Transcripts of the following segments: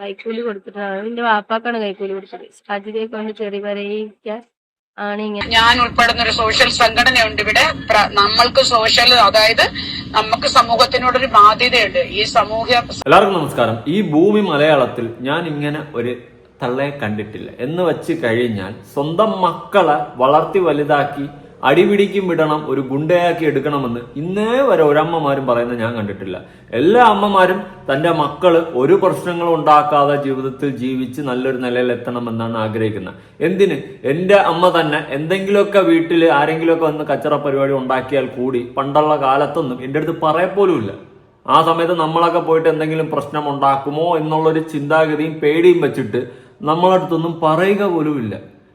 കൈക്കൂലി കൊടുത്തിട്ടാണ്. എന്റെ വാപ്പാക്കാണ് കൈക്കൂലി കൊടുത്തത്. ഷാജിദയെ കൊണ്ട് ചെറിയ വരയിക്കാൻ ആണ് ഇങ്ങനെ. ഞാൻ ഉൾപ്പെടുന്ന ഒരു സോഷ്യൽ സംഘടനയുണ്ട് ഇവിടെ. നമ്മൾക്ക് സോഷ്യൽ, അതായത് നമുക്ക് സമൂഹത്തിനോടൊരു ബാധ്യതയുണ്ട്. ഈ എല്ലാവർക്കും നമസ്കാരം. ഈ ഭൂമി മലയാളത്തിൽ ഞാൻ ഇങ്ങനെ ഒരു തള്ളയെ കണ്ടിട്ടില്ല എന്ന് വെച്ച് കഴിഞ്ഞാൽ സ്വന്തം മക്കളെ വളർത്തി വലുതാക്കി അടിപിടിക്കും വിടണം, ഒരു ഗുണ്ടയാക്കി എടുക്കണമെന്ന് ഇന്നേ വരെ ഒരമ്മമാരും പറയുന്നത് ഞാൻ കണ്ടിട്ടില്ല. എല്ലാ അമ്മമാരും തന്റെ മക്കള് ഒരു പ്രശ്നങ്ങളും ഉണ്ടാക്കാതെ ജീവിതത്തിൽ ജീവിച്ച് നല്ലൊരു നിലയിൽ എത്തണമെന്നാണ് ആഗ്രഹിക്കുന്നത്. എന്തിന്? എന്റെ അമ്മ തന്നെ എന്തെങ്കിലുമൊക്കെ വീട്ടിൽ ആരെങ്കിലുമൊക്കെ വന്ന് കച്ചറ പരിപാടി ഉണ്ടാക്കിയാൽ കൂടി പണ്ടുള്ള കാലത്തൊന്നും എന്റെ അടുത്ത് പറയപ്പോലുമില്ല. ആ സമയത്ത് നമ്മളൊക്കെ പോയിട്ട് എന്തെങ്കിലും പ്രശ്നം ഉണ്ടാക്കുമോ എന്നുള്ളൊരു ചിന്താഗതിയും പേടിയും വെച്ചിട്ട് നമ്മളടുത്തൊന്നും പറയുക പോലുമില്ല.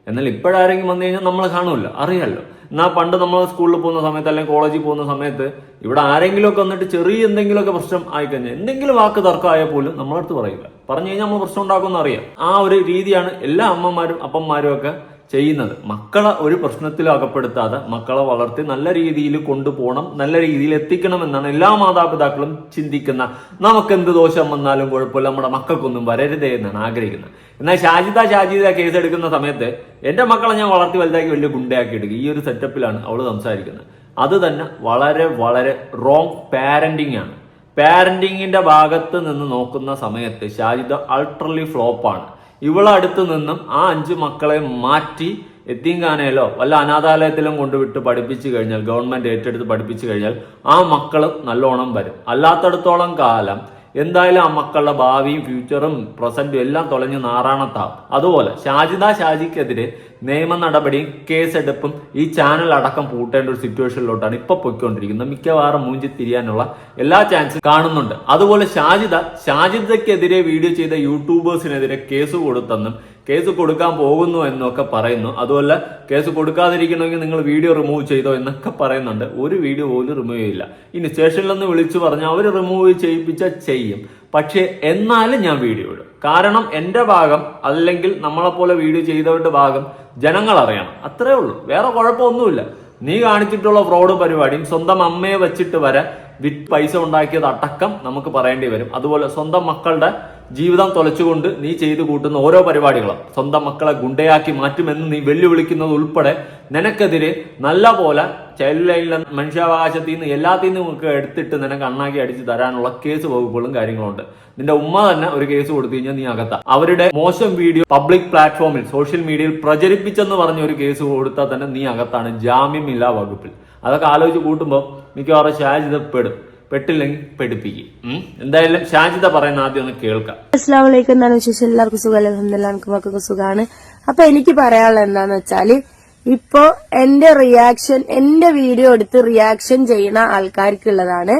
എന്നാൽ ഇപ്പോഴാരെങ്കിലും വന്നു കഴിഞ്ഞാൽ നമ്മൾ കാണുമല്ലോ, അറിയാമല്ലോ. എന്നാൽ പണ്ട് നമ്മൾ സ്കൂളിൽ പോകുന്ന സമയത്ത് അല്ലെങ്കിൽ കോളേജിൽ പോകുന്ന സമയത്ത് ഇവിടെ ആരെങ്കിലുമൊക്കെ വന്നിട്ട് ചെറിയ എന്തെങ്കിലുമൊക്കെ പ്രശ്നം ആയിക്കഴിഞ്ഞാൽ എന്തെങ്കിലും വാക്ക് തർക്കമായാൽ പോലും നമ്മളടുത്ത് പറയില്ല. പറഞ്ഞു കഴിഞ്ഞാൽ നമ്മൾ പ്രശ്നം ഉണ്ടാക്കുമെന്ന് അറിയാം. ആ ഒരു രീതിയാണ് എല്ലാ അമ്മമാരും അപ്പന്മാരും ഒക്കെ ചെയ്യുന്നത്. മക്കളെ ഒരു പ്രശ്നത്തിലും അകപ്പെടുത്താതെ മക്കളെ വളർത്തി നല്ല രീതിയിൽ കൊണ്ടുപോകണം, നല്ല രീതിയിൽ എത്തിക്കണം എന്നാണ് എല്ലാ മാതാപിതാക്കളും ചിന്തിക്കുന്ന. നമുക്ക് എന്ത് ദോഷം വന്നാലും കുഴപ്പമില്ല, നമ്മുടെ മക്കൾക്കൊന്നും വരരുതേ എന്നാണ് ആഗ്രഹിക്കുന്നത്. എന്നാൽ ഷാജിദ കേസ് എടുക്കുന്ന സമയത്ത് എന്റെ മക്കളെ ഞാൻ വളർത്തി വലുതാക്കി വലിയ ഗുണ്ടയാക്കി എടുക്കുക, ഈ ഒരു സെറ്റപ്പിലാണ് അവള് സംസാരിക്കുന്നത്. അത് തന്നെ വളരെ വളരെ റോങ് പാരന്റിങ് ആണ്. പാരന്റിങ്ങിന്റെ ഭാഗത്ത് നിന്ന് നോക്കുന്ന സമയത്ത് ഷാജിദ അൾട്രലി ഫ്ലോപ്പാണ്. ഇവളടുത്ത് നിന്നും ആ 5 മക്കളെ മാറ്റി എത്തീംഖാനയിലോ വല്ല അനാഥാലയത്തിലും കൊണ്ടുവിട്ട് പഠിപ്പിച്ചു കഴിഞ്ഞാൽ, ഗവൺമെന്റ് ഏറ്റെടുത്ത് പഠിപ്പിച്ചു കഴിഞ്ഞാൽ ആ മക്കള് നല്ലോണം വരും. അല്ലാത്തടത്തോളം കാലം എന്തായാലും ആ മക്കളുടെ ഭാവിയും ഫ്യൂച്ചറും പ്രസന്റും എല്ലാം തൊലഞ്ഞ് നാറാണത്താവും. അതുപോലെ ഷാജിക്കെതിരെ നിയമ നടപടിയും കേസെടുപ്പും ഈ ചാനൽ അടക്കം പൂട്ടേണ്ട ഒരു സിറ്റുവേഷനിലോട്ടാണ് ഇപ്പൊ പൊയ്ക്കൊണ്ടിരിക്കുന്നത്. മിക്കവാറും മൂഞ്ചി തിരിയാനുള്ള എല്ലാ ചാൻസും കാണുന്നുണ്ട്. അതുപോലെ ഷാജിദക്കെതിരെ വീഡിയോ ചെയ്ത യൂട്യൂബേഴ്സിനെതിരെ കേസ് കൊടുത്തെന്നും കേസ് കൊടുക്കാൻ പോകുന്നു എന്നൊക്കെ പറയുന്നു. അതുപോലെ കേസ് കൊടുക്കാതിരിക്കണമെങ്കിൽ നിങ്ങൾ വീഡിയോ റിമൂവ് ചെയ്തോ എന്നൊക്കെ പറയുന്നുണ്ട്. ഒരു വീഡിയോ പോലും റിമൂവ് ചെയ്യില്ല. ഇനി സ്റ്റേഷനിലൊന്ന് വിളിച്ചു പറഞ്ഞാൽ അവർ റിമൂവ് ചെയ്യിപ്പിച്ചാൽ ചെയ്യും. പക്ഷെ എന്നാലും ഞാൻ വീഡിയോ ഇടും. കാരണം എന്റെ ഭാഗം അല്ലെങ്കിൽ നമ്മളെപ്പോലെ വീഡിയോ ചെയ്തവരുടെ ഭാഗം ജനങ്ങൾ അറിയണം, അത്രേ ഉള്ളൂ. വേറെ കുഴപ്പമൊന്നുമില്ല. നീ കാണിച്ചിട്ടുള്ള ഫ്രോഡ് പരിപാടിയും സ്വന്തം അമ്മയെ വെച്ചിട്ട് വരെ പൈസ ഉണ്ടാക്കിയത് അടക്കം നമുക്ക് പറയേണ്ടി വരും. അതുപോലെ സ്വന്തം മക്കളുടെ ജീവിതം തൊലച്ചുകൊണ്ട് നീ ചെയ്തു കൂട്ടുന്ന ഓരോ പരിപാടികളും സ്വന്തം മക്കളെ ഗുണ്ടയാക്കി മാറ്റുമെന്ന് നീ വെല്ലുവിളിക്കുന്നത് ഉൾപ്പെടെ നിനക്കെതിരെ നല്ല പോലെ ചൈൽഡ് ലൈനിലെ മനുഷ്യാവകാശത്തിൽ നിന്ന് എല്ലാത്തിൽ നിന്നും ഒക്കെ എടുത്തിട്ട് നിനക്ക് അണ്ണാക്കി അടിച്ചു തരാനുള്ള കേസ് വകുപ്പുകളും കാര്യങ്ങളുണ്ട്. നിന്റെ ഉമ്മ തന്നെ ഒരു കേസ് കൊടുത്തു കഴിഞ്ഞാൽ നീ അകത്താ. അവരുടെ മോശം വീഡിയോ പബ്ലിക് പ്ലാറ്റ്ഫോമിൽ സോഷ്യൽ മീഡിയയിൽ പ്രചരിപ്പിച്ചെന്ന് പറഞ്ഞ ഒരു കേസ് കൊടുത്താൽ തന്നെ നീ അകത്താണ്, ജാമ്യമില്ലാ വകുപ്പിൽ. അതൊക്കെ ആലോചിച്ച് കൂട്ടുമ്പോൾ മിക്കവാറും ഷാജിദ പെട്ടില്ലെങ്കിൽ പെടുപ്പിക്കും. എന്തായാലും ഷാജിദ പറയുന്ന ആദ്യം ഒന്ന് കേൾക്കാം. അസ്സലാമു അലൈക്കും. എന്താണ് വിശേഷം? എല്ലാവർക്കും സുഖമല്ലേ? അൽഹംദുലില്ലാഹ്, എനിക്ക് മക്കൾക്ക് സുഖമാണ്. അപ്പൊ എനിക്ക് പറയാനുള്ളത് എന്താന്ന് വെച്ചാല്, ഇപ്പോ എന്റെ വീഡിയോ എടുത്ത് റിയാക്ഷൻ ചെയ്യുന്ന ആൾക്കാർക്കുള്ളതാണ്.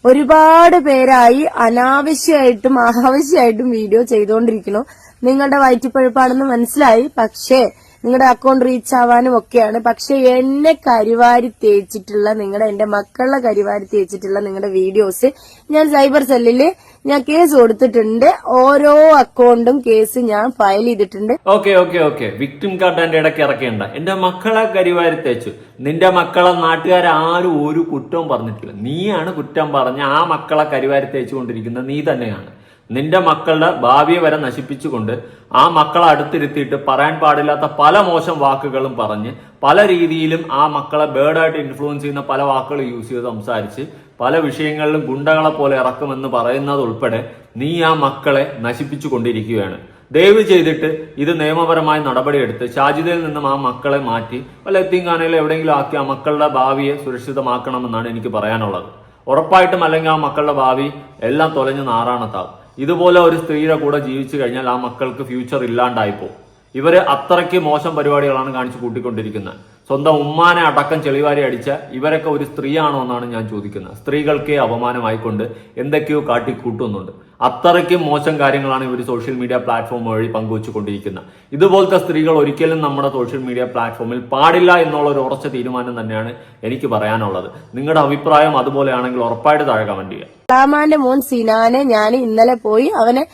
ഒരുപാട് പേരായി അനാവശ്യമായിട്ടും അനാവശ്യമായിട്ടും വീഡിയോ ചെയ്തുകൊണ്ടിരിക്കുന്നു. നിങ്ങളുടെ വയറ്റിപ്പഴുപ്പാണെന്ന് മനസ്സിലായി. പക്ഷേ നിങ്ങളുടെ അക്കൗണ്ട് റീച്ച് ആവാനും ഒക്കെയാണ്. പക്ഷെ എന്നെ കരിവാരി തേച്ചിട്ടുള്ള എന്റെ മക്കളുടെ കരിവാരി തേച്ചിട്ടുള്ള നിങ്ങളുടെ വീഡിയോസ് ഞാൻ സൈബർ സെല്ലില് ഞാൻ കേസ് കൊടുത്തിട്ടുണ്ട്. ഓരോ അക്കൗണ്ടും കേസ് ഞാൻ ഫയൽ ചെയ്തിട്ടുണ്ട്. ഓക്കെ വിക്ടിം കാർഡ് എന്റെ ഇടയ്ക്ക് ഇറക്കേണ്ട. എന്റെ മക്കളെ കരിവാരി തേച്ചു. നിന്റെ മക്കളെ നാട്ടുകാരും ഒരു കുറ്റവും പറഞ്ഞിട്ടില്ല. നീയാണ് കുറ്റം പറഞ്ഞ ആ മക്കളെ കരിവാരി തേച്ചുകൊണ്ടിരിക്കുന്നത് നീ തന്നെയാണ്. നിന്റെ മക്കളുടെ ഭാവിയെ വരെ നശിപ്പിച്ചുകൊണ്ട് ആ മക്കളെ അടുത്തിരുത്തിയിട്ട് പറയാൻ പാടില്ലാത്ത പല മോശം വാക്കുകളും പറഞ്ഞ് പല രീതിയിലും ആ മക്കളെ ബേർഡായിട്ട് ഇൻഫ്ലുവൻസ് ചെയ്യുന്ന പല വാക്കുകൾ യൂസ് ചെയ്ത് സംസാരിച്ച് പല വിഷയങ്ങളിലും ഗുണ്ടകളെ പോലെ ഇറക്കുമെന്ന് പറയുന്നത് ഉൾപ്പെടെ നീ ആ മക്കളെ നശിപ്പിച്ചു കൊണ്ടിരിക്കുകയാണ്. ദയവ് ചെയ്തിട്ട് ഇത് നിയമപരമായ നടപടിയെടുത്ത് ഷാജിദയിൽ നിന്നും ആ മക്കളെ മാറ്റി വല്ല എത്തീംഖാനയിലോ എവിടെയെങ്കിലും ആക്കി ആ മക്കളുടെ ഭാവിയെ സുരക്ഷിതമാക്കണമെന്നാണ് എനിക്ക് പറയാനുള്ളത്. ഉറപ്പായിട്ടും അല്ലെങ്കിൽ ആ മക്കളുടെ ഭാവി എല്ലാം തൊലഞ്ഞ് നാറാണത്താവും. ഇതുപോലെ ഒരു സ്ത്രീയുടെ കൂടെ ജീവിച്ചു കഴിഞ്ഞാൽ ആ മക്കൾക്ക് ഫ്യൂച്ചർ ഇല്ലാണ്ടായിപ്പോ. ഇവര് അത്രയ്ക്ക് മോശം പരിപാടികളാണ് കാണിച്ചു കൂട്ടിക്കൊണ്ടിരിക്കുന്നത്. സ്വന്തം ഉമ്മാനെ അടക്കം ചെളിവാരി അടിച്ച ഇവരൊക്കെ ഒരു സ്ത്രീയാണോ എന്നാണ് ഞാൻ ചോദിക്കുന്നത്. സ്ത്രീകൾക്ക് അപമാനമായിക്കൊണ്ട് എന്തൊക്കെയോ കാട്ടിക്കൂട്ടുന്നുണ്ട്. അത്രയ്ക്കും മോശം കാര്യങ്ങളാണ് ഇവർ സോഷ്യൽ മീഡിയ പ്ലാറ്റ്ഫോം വഴി പങ്കുവച്ചുകൊണ്ടിരിക്കുന്നത്. ഇതുപോലത്തെ സ്ത്രീകൾ ഒരിക്കലും നമ്മുടെ സോഷ്യൽ മീഡിയ പ്ലാറ്റ്ഫോമിൽ പാടില്ല എന്നുള്ള ഒരു ഉറച്ച തീരുമാനം തന്നെയാണ് എനിക്ക് പറയാനുള്ളത്. നിങ്ങളുടെ അഭിപ്രായം അതുപോലെയാണെങ്കിൽ ഉറപ്പായിട്ട് താഴെ കമന്റ് ചെയ്യുക. റാമാന്റെ മോൻ സിനാനെ ഞാൻ ഇന്നലെ പോയി അവനെ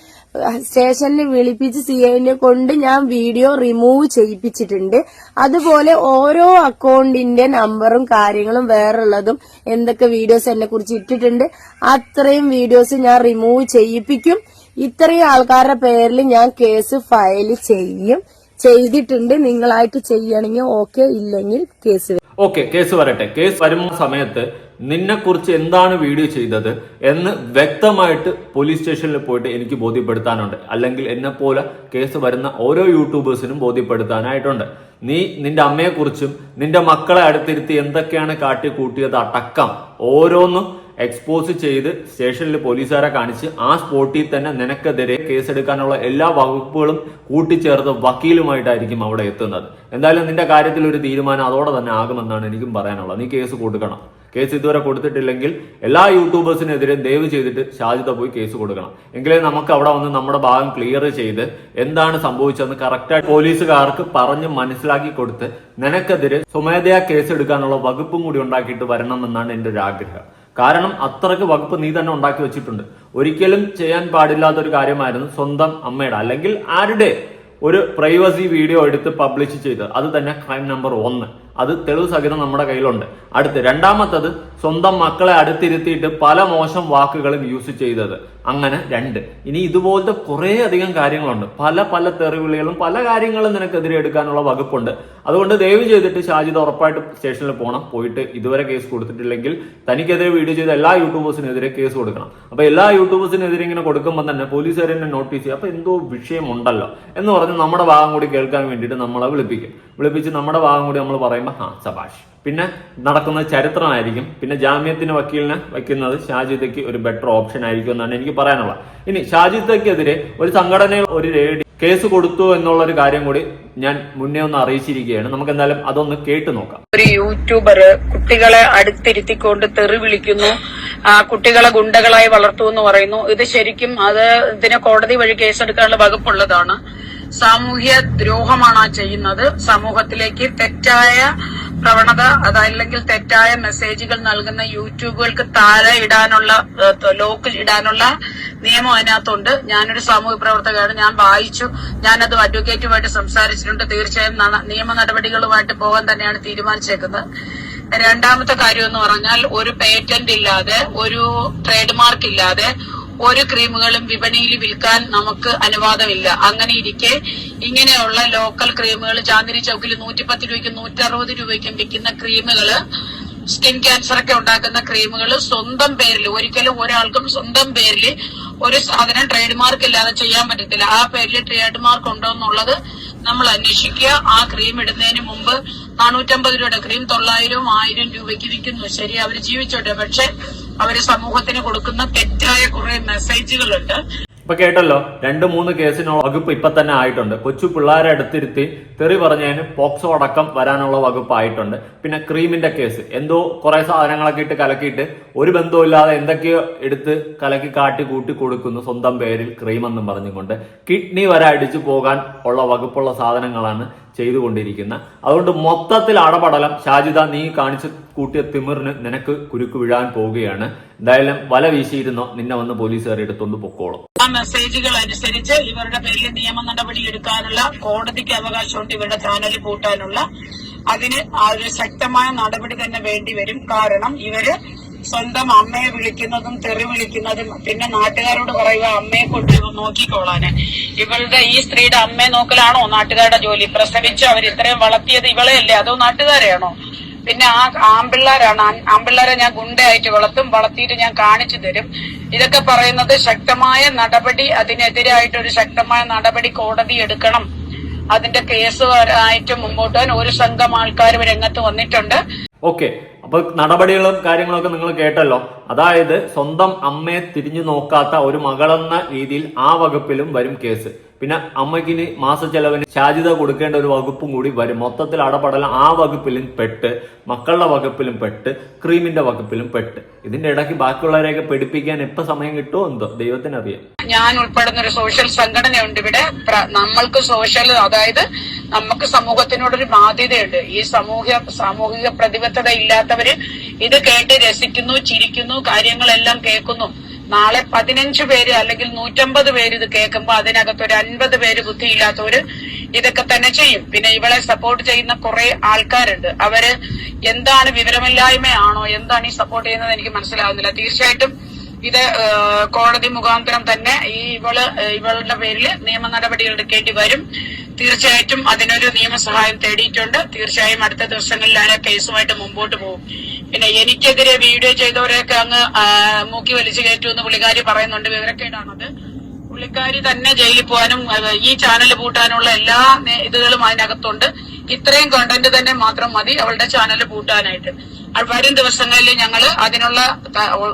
സ്റ്റേഷനിൽ വിളിപ്പിച്ച് സിഐനെ കൊണ്ട് ഞാൻ വീഡിയോ റിമൂവ് ചെയ്യിപ്പിച്ചിട്ടുണ്ട്. അതുപോലെ ഓരോ അക്കൗണ്ടിന്റെ നമ്പറും കാര്യങ്ങളും വേറുള്ളതും എന്തൊക്കെ വീഡിയോസ് എന്നെ കുറിച്ച് ഇട്ടിട്ടുണ്ട് അത്രയും വീഡിയോസ് ഞാൻ റിമൂവ് ചെയ്യിപ്പിക്കും. ഇത്രയും ആൾക്കാരുടെ പേരിൽ ഞാൻ കേസ് ഫയൽ ചെയ്തിട്ടുണ്ട്. നിങ്ങളായിട്ട് ചെയ്യണമെങ്കിൽ ഓക്കെ, ഇല്ലെങ്കിൽ കേസ് ഓക്കെ, കേസ് വരട്ടെ. കേസ് വരുന്ന സമയത്ത് നിന്നെ കുറിച്ച് എന്താണ് വീഡിയോ ചെയ്തത് എന്ന് വ്യക്തമായിട്ട് പോലീസ് സ്റ്റേഷനിൽ പോയിട്ട് എനിക്ക് ബോധ്യപ്പെടുത്താനുണ്ട്. അല്ലെങ്കിൽ എന്നെ പോലെ കേസ് വരുന്ന ഓരോ യൂട്യൂബേഴ്സിനും ബോധ്യപ്പെടുത്താനായിട്ടുണ്ട്. നീ നിന്റെ അമ്മയെക്കുറിച്ചും നിന്റെ മക്കളെ അടുത്തിരുത്തി എന്തൊക്കെയാണ് കാട്ടിക്കൂട്ടിയത് അടക്കം ഓരോന്നും എക്സ്പോസ് ചെയ്ത് സ്റ്റേഷനിൽ പോലീസുകാരെ കാണിച്ച് ആ സ്പോട്ടിൽ തന്നെ നിനക്കെതിരെ കേസെടുക്കാനുള്ള എല്ലാ വകുപ്പുകളും കൂട്ടിച്ചേർത്ത് വക്കീലുമായിട്ടായിരിക്കും അവിടെ എത്തുന്നത്. എന്തായാലും നിന്റെ കാര്യത്തിൽ ഒരു തീരുമാനം അതോടെ തന്നെ ആകുമെന്നാണ് എനിക്കും പറയാനുള്ളത്. നീ കേസ് കൊടുക്കണം. കേസ് ഇതുവരെ കൊടുത്തിട്ടില്ലെങ്കിൽ എല്ലാ യൂട്യൂബേഴ്സിനെതിരെ ദയവ് ചെയ്തിട്ട് ഷാജിദ പോയി കേസ് കൊടുക്കണം. എങ്കിലേ നമുക്ക് അവിടെ വന്ന് നമ്മുടെ ഭാഗം ക്ലിയർ ചെയ്ത് എന്താണ് സംഭവിച്ചതെന്ന് കറക്റ്റായിട്ട് പോലീസുകാർക്ക് പറഞ്ഞ് മനസ്സിലാക്കി കൊടുത്ത് നിനക്കെതിരെ സ്വമേധയാ കേസ് എടുക്കാനുള്ള വകുപ്പും കൂടി ഉണ്ടാക്കിയിട്ട് വരണമെന്നാണ് എന്റെ ഒരു ആഗ്രഹം. കാരണം അത്രക്ക് വകുപ്പ് നീ തന്നെ ഉണ്ടാക്കി വെച്ചിട്ടുണ്ട്. ഒരിക്കലും ചെയ്യാൻ പാടില്ലാത്തൊരു കാര്യമായിരുന്നു സ്വന്തം അമ്മയുടെ അല്ലെങ്കിൽ ആരുടെ ഒരു പ്രൈവസി വീഡിയോ എടുത്ത് പബ്ലിഷ് ചെയ്ത്. അത് തന്നെ ക്രൈം നമ്പർ 1. അത് തെളിവ് സഹിതം നമ്മുടെ കയ്യിലുണ്ട്. അടുത്ത് രണ്ടാമത്തത് സ്വന്തം മക്കളെ അടുത്തിരുത്തിയിട്ട് പല മോശം വാക്കുകളും യൂസ് ചെയ്തത്. അങ്ങനെ 2. ഇനി ഇതുപോലത്തെ കുറെ അധികം കാര്യങ്ങളുണ്ട്. പല തെറിവിളികളും പല കാര്യങ്ങളും നിനക്കെതിരെ എടുക്കാനുള്ള വകുപ്പുണ്ട്. അതുകൊണ്ട് ദയവ് ചെയ്തിട്ട് ഷാജിദ ഉറപ്പായിട്ട് സ്റ്റേഷനിൽ പോകണം. പോയിട്ട് ഇതുവരെ കേസ് കൊടുത്തിട്ടില്ലെങ്കിൽ തനിക്കെതിരെ വീഡിയോ ചെയ്ത എല്ലാ യൂട്യൂബേഴ്സിനെതിരെ കേസ് കൊടുക്കണം. അപ്പൊ എല്ലാ യൂട്യൂബേഴ്സിനെതിരെ ഇങ്ങനെ കൊടുക്കുമ്പോൾ തന്നെ പോലീസുകാരെ നോട്ടീസ് ചെയ്യും. അപ്പൊ എന്തോ വിഷയമുണ്ടല്ലോ എന്ന് പറഞ്ഞ് നമ്മുടെ ഭാഗം കൂടി കേൾക്കാൻ വേണ്ടിയിട്ട് നമ്മളെ വിളിപ്പിച്ച് നമ്മുടെ ഭാഗം കൂടി നമ്മൾ പറയുമ്പോൾ സബാഷ്. പിന്നെ നടക്കുന്നത് ചരിത്രമായിരിക്കും. പിന്നെ ജാമ്യത്തിന് വക്കീലിനെ വയ്ക്കുന്നത് ഷാജിദയ്ക്ക് ഒരു ബെറ്റർ ഓപ്ഷൻ ആയിരിക്കും എന്നാണ് എനിക്ക് പറയാനുള്ളത്. ഇനി ഷാജിദയ്ക്കെതിരെ ഒരു സംഘടനയിൽ ഒരു കേസ് കൊടുത്തു എന്നുള്ള ഒരു കാര്യം കൂടി ഞാൻ മുന്നേ ഒന്ന് അറിയിച്ചിരിക്കുകയാണ്. നമുക്ക് എന്തായാലും അതൊന്ന് കേട്ടു നോക്കാം. ഒരു യൂട്യൂബർ കുട്ടികളെ അടുത്തിരുത്തിക്കൊണ്ട് തെറി വിളിക്കുന്നു, കുട്ടികളെ ഗുണ്ടകളായി വളർത്തു എന്ന് പറയുന്നു. ഇത് ശരിക്കും ഇതിനെ കോടതി വഴി കേസെടുക്കാനുള്ള വകുപ്പുള്ളതാണ്. സാമൂഹ്യ ദ്രോഹമാണ് ആ ചെയ്യുന്നത്. സമൂഹത്തിലേക്ക് തെറ്റായ പ്രവണത അതല്ലെങ്കിൽ തെറ്റായ മെസ്സേജുകൾ നൽകുന്ന യൂട്യൂബുകൾക്ക് താഴെ ഇടാനുള്ള ലോക്ക് ഇടാനുള്ള നിയമം അതിനകത്തുണ്ട്. ഞാനൊരു സാമൂഹ്യ പ്രവർത്തകയാണ്. ഞാൻ വായിച്ചു, ഞാനത് അഡ്വക്കേറ്റുമായിട്ട് സംസാരിച്ചിട്ടുണ്ട്. തീർച്ചയായും നിയമ നടപടികളുമായിട്ട് പോകാൻ തന്നെയാണ് തീരുമാനിച്ചേക്കുന്നത്. രണ്ടാമത്തെ കാര്യം എന്ന് പറഞ്ഞാൽ ഒരു പേറ്റന്റ് ഇല്ലാതെ ഒരു ട്രേഡ് മാർക്ക് ഇല്ലാതെ ഒരു ക്രീമുകളും വിപണിയിൽ വിൽക്കാൻ നമുക്ക് അനുവാദമില്ല. അങ്ങനെ ഇരിക്കെ ഇങ്ങനെയുള്ള ലോക്കൽ ക്രീമുകൾ ചാന്ദിനി ചൗക്കിൽ 110 രൂപയ്ക്കും 160 രൂപയ്ക്കും വിൽക്കുന്ന ക്രീമുകള്, സ്കിൻ ക്യാൻസർ ഒക്കെ ഉണ്ടാക്കുന്ന ക്രീമുകൾ സ്വന്തം പേരിൽ, ഒരിക്കലും ഒരാൾക്കും സ്വന്തം പേരിൽ ഒരു സാധനം ട്രേഡ് മാർക്ക് ഇല്ലാതെ ചെയ്യാൻ പറ്റത്തില്ല. ആ പേരിൽ ട്രേഡ് മാർക്ക് ഉണ്ടോ എന്നുള്ളത് നമ്മൾ അന്വേഷിക്കുക. ആ ക്രീം ഇടുന്നതിന് മുമ്പ് 450 രൂപയുടെ ക്രീം 900 1000 രൂപയ്ക്ക് വിൽക്കുന്നു. ശരി, അവര് ജീവിച്ചോട്ടെ. പക്ഷെ അവര് സമൂഹത്തിന് കൊടുക്കുന്ന തെറ്റായ കുറെ മെസ്സേജുകളുണ്ട്. ഇപ്പൊ കേട്ടല്ലോ, 2-3 കേസിനുള്ള വകുപ്പ് ഇപ്പൊ തന്നെ ആയിട്ടുണ്ട്. കൊച്ചു പിള്ളേരെ അടുത്തിരുത്തി തെറി പറഞ്ഞതിന് പോക്സോ അടക്കം വരാനുള്ള വകുപ്പ് ആയിട്ടുണ്ട്. പിന്നെ ക്രീമിന്റെ കേസ്, എന്തോ കുറെ സാധനങ്ങളൊക്കെ ഇട്ട് കലക്കിയിട്ട് ഒരു ബന്ധമില്ലാതെ എന്തൊക്കെയോ എടുത്ത് കലക്കി കാട്ടി കൂട്ടി കൊടുക്കുന്നു സ്വന്തം പേരിൽ ക്രീം എന്നും പറഞ്ഞുകൊണ്ട്. കിഡ്നി വരെ അടിച്ചു പോകാൻ ഉള്ള വകുപ്പുള്ള സാധനങ്ങളാണ് ചെയ്തുകൊണ്ടിരിക്കുന്നത്. അതുകൊണ്ട് മൊത്തത്തിൽ അടപടലം. ഷാജിദ, നീ കാണിച്ച് കൂട്ടിയ തിമിറിന് നിനക്ക് കുരുക്ക് വീഴാൻ പോവുകയാണ്. എന്തായാലും വല വീശിയിരുന്നോ, നിന്നെ വന്ന് പോലീസുകാർ എടുത്തൊന്ന് പൊക്കോളും. ആ മെസ്സേജുകൾ അനുസരിച്ച് ഇവരുടെ പേരിൽ നിയമ നടപടി എടുക്കാനുള്ള കോടതിക്ക് അവകാശമുണ്ട്. ഇവരുടെ ചാനൽ പൂട്ടാനുള്ള അതിന് ഒരു ശക്തമായ നടപടി തന്നെ വേണ്ടി വരും. കാരണം ഇവര് സ്വന്തം അമ്മയെ വിളിക്കുന്നതും തെറി വിളിക്കുന്നതും പിന്നെ നാട്ടുകാരോട് പറയുക അമ്മയെ കൊണ്ട് നോക്കിക്കോളാന്. ഇവളുടെ ഈ സ്ത്രീയുടെ അമ്മയെ നോക്കലാണോ നാട്ടുകാരുടെ ജോലി? പ്രസവിച്ച് അവർ ഇത്രയും വളർത്തിയത് ഇവളെയല്ലേ, അതോ നാട്ടുകാരെയാണോ? പിന്നെ ആ ആമ്പിള്ളാരാണ്. ആമ്പിള്ളാരെ ഞാൻ ഗുണ്ടയായിട്ട് വളർത്തിയിട്ട് ഞാൻ കാണിച്ചു തരും. ഇതൊക്കെ പറയുന്നത് ശക്തമായ നടപടി, അതിനെതിരായിട്ടൊരു ശക്തമായ നടപടി കോടതി എടുക്കണം. അതിന്റെ കേസ് ആയിട്ട് മുമ്പോട്ട് പോകാൻ ഒരു സംഘം ആൾക്കാർ രംഗത്ത് വന്നിട്ടുണ്ട്. ഓക്കെ, അപ്പൊ നടപടികളും കാര്യങ്ങളൊക്കെ നിങ്ങൾ കേട്ടല്ലോ. അതായത് സ്വന്തം അമ്മയെ തിരിഞ്ഞു നോക്കാത്ത ഒരു മകളെന്ന രീതിയിൽ ആ വകുപ്പിലും വരും കേസ്. പിന്നെ അമ്മയ്ക്കിന് മാസച്ചെലവിന് ഷാജിദ കൊടുക്കേണ്ട ഒരു വകുപ്പും കൂടി വരും. മൊത്തത്തിൽ അടപടലം ആ വകുപ്പിലും പെട്ട്, മക്കളുടെ വകുപ്പിലും പെട്ട്, ക്രീമിന്റെ വകുപ്പിലും പെട്ട്. ഇതിന്റെ ഇടയ്ക്ക് ബാക്കിയുള്ളവരെയൊക്കെ പഠിപ്പിക്കാൻ എപ്പോ സമയം കിട്ടുമോ എന്തോ ദൈവത്തിനറിയാം. ഞാൻ ഉൾപ്പെടുന്ന ഒരു സോഷ്യൽ സംഘടനയുണ്ട് ഇവിടെ. നമ്മൾക്ക് സോഷ്യൽ, അതായത് നമുക്ക് സമൂഹത്തിനോടൊരു ബാധ്യതയുണ്ട്. ഈ സാമൂഹിക പ്രതിബദ്ധത ഇല്ലാത്തവര് ഇത് കേട്ട് രസിക്കുന്നു, ചിരിക്കുന്നു, കാര്യങ്ങളെല്ലാം കേൾക്കുന്നു. നാളെ 15 പേര് അല്ലെങ്കിൽ 150 പേര് ഇത് കേൾക്കുമ്പോ അതിനകത്ത് ഒരു 50 പേര് ബുദ്ധിയില്ലാത്തവര് ഇതൊക്കെ തന്നെ ചെയ്യും. പിന്നെ ഇവളെ സപ്പോർട്ട് ചെയ്യുന്ന കുറെ ആൾക്കാരുണ്ട്. അവര് എന്താണ് വിവരമില്ലായ്മയാണോ എന്താണ് ഈ സപ്പോർട്ട് ചെയ്യുന്നത് എനിക്ക് മനസ്സിലാവുന്നില്ല. തീർച്ചയായിട്ടും ഇത് കോടതി മുഖാന്തരം തന്നെ ഇവളുടെ പേരിൽ നിയമ നടപടികൾ എടുക്കേണ്ടി വരും. തീർച്ചയായിട്ടും അതിനൊരു നിയമസഹായം തേടിയിട്ടുണ്ട്. തീർച്ചയായും അടുത്ത ദിവസങ്ങളിൽ ആ കേസുമായിട്ട് മുമ്പോട്ട് പോകും. പിന്നെ എനിക്കെതിരെ വീഡിയോ ചെയ്തവരെയൊക്കെ അങ്ങ് മൂക്കി വലിച്ചു കയറ്റുമെന്ന് പുള്ളിക്കാരി പറയുന്നുണ്ട്. വിവരക്കേടാണത്. പുള്ളിക്കാരി തന്നെ ജയിലിൽ പോകാനും ഈ ചാനൽ പൂട്ടാനുള്ള എല്ലാ ഇതുകളും അതിനകത്തുണ്ട്. ഇത്രയും കണ്ടന്റ് തന്നെ മാത്രം മതി അവളുടെ ചാനൽ പൂട്ടാനായിട്ട്. വരും ദിവസങ്ങളിൽ ഞങ്ങൾ അതിനുള്ള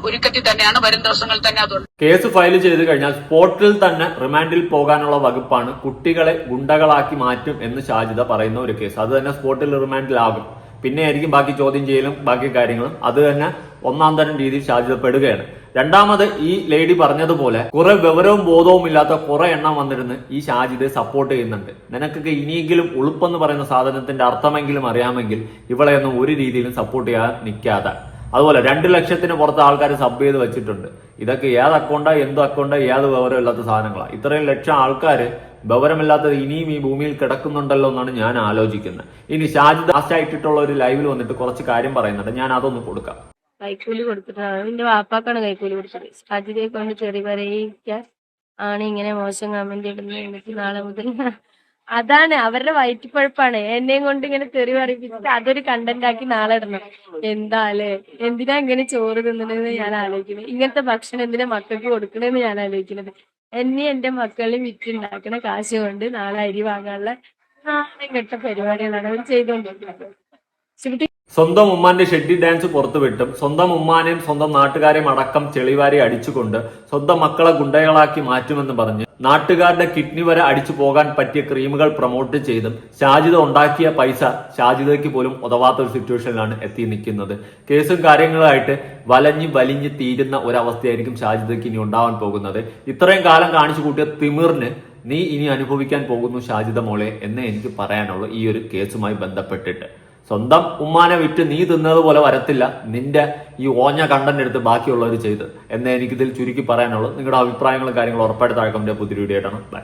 ഒരുക്കത്തിൽ തന്നെയാണ്. വരും ദിവസങ്ങളിൽ തന്നെ അതുണ്ട്. കേസ് ഫയൽ ചെയ്ത് കഴിഞ്ഞാൽ സ്പോട്ടിൽ തന്നെ റിമാൻഡിൽ പോകാനുള്ള വകുപ്പാണ് കുട്ടികളെ ഗുണ്ടകളാക്കി മാറ്റും എന്ന് ഷാജിദ പറയുന്ന ഒരു കേസ്. അത് തന്നെ സ്പോട്ടിൽ റിമാൻഡിലാകും. പിന്നെ ആയിരിക്കും ബാക്കി ചോദ്യം ചെയ്യലും ബാക്കി കാര്യങ്ങളും. അത് തന്നെ ഒന്നാം തരം രീതിയിൽ ഷാജിദ പെടുകയാണ്. രണ്ടാമത് ഈ ലേഡി പറഞ്ഞതുപോലെ കുറെ വിവരവും ബോധവും ഇല്ലാത്ത കുറെ എണ്ണം വന്നിരുന്ന് ഈ ഷാജിദയെ സപ്പോർട്ട് ചെയ്യുന്നുണ്ട്. നിനക്കൊക്കെ ഇനിയെങ്കിലും ഉളുപ്പെന്ന് പറയുന്ന സാധനത്തിന്റെ അർത്ഥമെങ്കിലും അറിയാമെങ്കിൽ ഇവളെയൊന്നും ഒരു രീതിയിലും സപ്പോർട്ട് ചെയ്യാൻ നിൽക്കാതെ. അതുപോലെ 2 ലക്ഷത്തിന് പുറത്ത് ആൾക്കാർ സബ് ചെയ്ത് വെച്ചിട്ടുണ്ട്. ഇതൊക്കെ ഏത് അക്കൗണ്ടാ എന്ത് അക്കൗണ്ടാ ഏത് വിവരമില്ലാത്ത സാധനങ്ങളാണ്. ഇത്രയും ലക്ഷം ആൾക്കാർ വിവരമില്ലാത്തത് ഇനിയും ഈ ഭൂമിയിൽ കിടക്കുന്നുണ്ടല്ലോ എന്നാണ് ഞാൻ ആലോചിക്കുന്നത്. ഇനി ഷാജിദ ലാസ്റ്റായിട്ടിട്ടുള്ള ഒരു ലൈവിൽ വന്നിട്ട് കുറച്ച് കാര്യം പറയുന്നുണ്ട്. ഞാൻ അതൊന്ന് കൊടുക്കാം. കൈക്കൂലി കൊടുത്തിട്ടാണ് എന്റെ വാപ്പാക്കാണ് കൈക്കൂലി കൊടുത്തത്. സാധ്യതയെ കൊണ്ട് ചെറി പറയിക്കാൻ ആണ് ഇങ്ങനെ മോശം കമന്റ് ഇടുന്നത്. എനിക്ക് നാളെ മുതൽ അതാണ് അവരുടെ വയറ്റിപ്പഴപ്പാണ്. എന്നെയും കൊണ്ട് ഇങ്ങനെ തെറി പറയിപ്പിച്ചിട്ട് അതൊരു കണ്ടന്റ് ആക്കി നാളെ ഇടണം. എന്താ അല്ലേ, എന്തിനാ ഇങ്ങനെ ചോറ് തിന്നണെന്ന് ഞാൻ ആലോചിക്കുന്നത്. ഇങ്ങനത്തെ ഭക്ഷണം എന്തിനാ മക്കൾക്ക് കൊടുക്കണെന്ന് ഞാൻ ആലോചിക്കുന്നത്. എന്നെ എന്റെ മക്കളെ വിറ്റുണ്ടാക്കണ കാശ് കൊണ്ട് നാളെ അരി വാങ്ങാനുള്ള നാളെ കെട്ട പരിപാടികളാണ് അവർ ചെയ്തുകൊണ്ടിരിക്കുന്നത്. സ്വന്തം ഉമ്മാന്റെ ഷെഡ്ഡി ഡാൻസ് പുറത്തുവിട്ടും സ്വന്തം ഉമ്മാനെയും സ്വന്തം നാട്ടുകാരെയും അടക്കം ചെളിവാരി അടിച്ചുകൊണ്ട് സ്വന്തം മക്കളെ ഗുണ്ടകളാക്കി മാറ്റുമെന്ന് പറഞ്ഞ് നാട്ടുകാരുടെ കിഡ്നി വരെ അടിച്ചു പോകാൻ പറ്റിയ ക്രീമുകൾ പ്രൊമോട്ട് ചെയ്തും ഷാജിദ ഉണ്ടാക്കിയ പൈസ ഷാജിദയ്ക്ക് പോലും ഉതവാത്ത ഒരു സിറ്റുവേഷനിലാണ് എത്തി നിൽക്കുന്നത്. കേസും കാര്യങ്ങളുമായിട്ട് വലിഞ്ഞ് തീരുന്ന ഒരവസ്ഥയായിരിക്കും ഷാജിദയ്ക്ക് ഇനി ഉണ്ടാവാൻ പോകുന്നത്. ഇത്രയും കാലം കാണിച്ചു കൂട്ടിയ തിമിറിന് നീ ഇനി അനുഭവിക്കാൻ പോകുന്നു ഷാജിദ മോളെ എന്നേ എനിക്ക് പറയാനുള്ളൂ. ഈ ഒരു കേസുമായി ബന്ധപ്പെട്ടിട്ട് സ്വന്തം ഉമ്മാനെ വിറ്റ് നീ തിന്നതുപോലെ വരത്തില്ല നിന്റെ ഈ ഓഞ്ഞ കണ്ടന്റ് എടുത്ത് ബാക്കിയുള്ളവർ ചെയ്ത് എന്നേ എനിക്കിതിൽ ചുരുക്കി പറയാനുള്ളൂ. നിങ്ങളുടെ അഭിപ്രായങ്ങളും കാര്യങ്ങളും ഉറപ്പായിട്ട് താഴെ കമന്റ് പുതിയ വീഡിയോ ആയിട്ടാണ്. ബൈ.